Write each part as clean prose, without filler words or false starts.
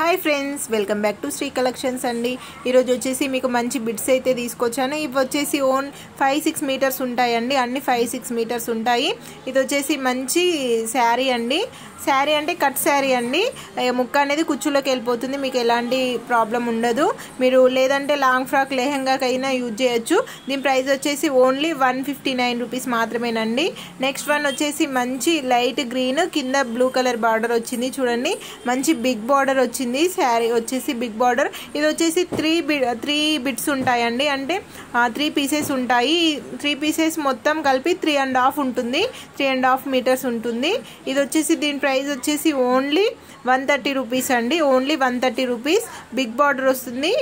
Hi friends, welcome back to Shri collections అండి. ఈరోజు వచ్చేసి మీకు మంచి బిడ్స్ అయితే తీసుకొచ్చాను. ఇవి వచ్చేసి 5-6 మీటర్స్ ఉంటాయండి. అన్ని 5-6 మీటర్స్ ఉంటాయి. ఇది వచ్చేసి మంచి శారీ అండి. శారీ అంటే కట్ శారీ అండి. ముక్క అనేది కుచ్చులోకి వెళ్ళిపోతుంది, మీకు ఎలాంటి ప్రాబ్లం ఉండదు. మీరు లేదంటే లాంగ్ ఫ్రాక్ లెహంగాకైనా యూజ్ చేయొచ్చు. దీని ప్రైస్ వచ్చేసి ఓన్లీ 159 రూపీస్ మాత్రమేనండి. నెక్స్ట్ వన్ వచ్చేసి మంచి లైట్ గ్రీన్ కింద బ్లూ కలర్ బార్డర్ వచ్చింది. చూడండి, మంచి బిగ్ బార్డర్ వచ్చింది. శారీ వచ్చేసి బిగ్ బార్డర్. ఇది వచ్చేసి త్రీ బిట్స్ ఉంటాయండి. అంటే 3 పీసెస్ ఉంటాయి. 3 పీసెస్ మొత్తం కలిపి 3.5 ఉంటుంది. 3.5 మీటర్స్ ఉంటుంది. ఇది వచ్చేసి దీని ప్రైస్ వచ్చేసి ఓన్లీ 130 రూపీస్ అండి. Only 130 rupees. బిగ్ బార్డర్ వస్తుంది.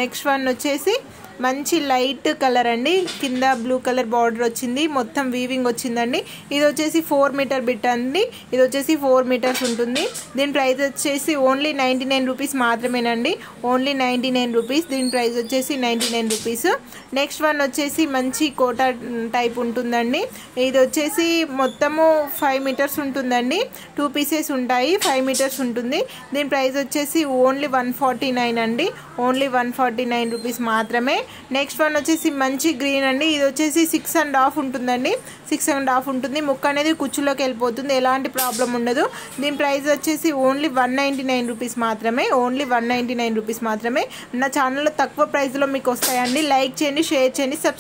నెక్స్ట్ వన్ వచ్చేసి మంచి లైట్ కలర్ అండి. కింద బ్లూ కలర్ బార్డర్ వచ్చింది. మొత్తం వీవింగ్ వచ్చిందండి. ఇది వచ్చేసి 4 మీటర్ బిట్ అండి. ఇది వచ్చేసి 4 మీటర్స్ ఉంటుంది. దీని ప్రైస్ వచ్చేసి ఓన్లీ 99 రూపీస్ మాత్రమేనండి. Only 99 rupees. దీని ప్రైస్ వచ్చేసి 99 రూపీస్. నెక్స్ట్ వన్ వచ్చేసి మంచి కోటా టైప్ ఉంటుందండి. ఇది వచ్చేసి మొత్తము 5 మీటర్స్ ఉంటుందండి. 2 పీసెస్ ఉంటాయి. 5 మీటర్స్ ఉంటుంది. దీని ప్రైస్ వచ్చేసి ఓన్లీ 149 అండి. ఓన్లీ 149 రూపీస్ మాత్రమే. నెక్స్ట్ వన్ వచ్చేసి మంచి గ్రీన్ అండి. ఇది వచ్చేసి 6.5 ఉంటుందండి. 6.5 ఉంటుంది. ముక్క అనేది కుచ్చులోకి వెళ్ళిపోతుంది, ఎలాంటి ప్రాబ్లం ఉండదు. దీని ప్రైస్ వచ్చేసి ఓన్లీ 199 రూపీస్ మాత్రమే. ఓన్లీ 199 రూపీస్ మాత్రమే. నా ఛానల్లో తక్కువ ప్రైస్లో మీకు వస్తాయండి. లైక్ చేయండి, షేర్ చేయండి, సబ్స్క్రైబ్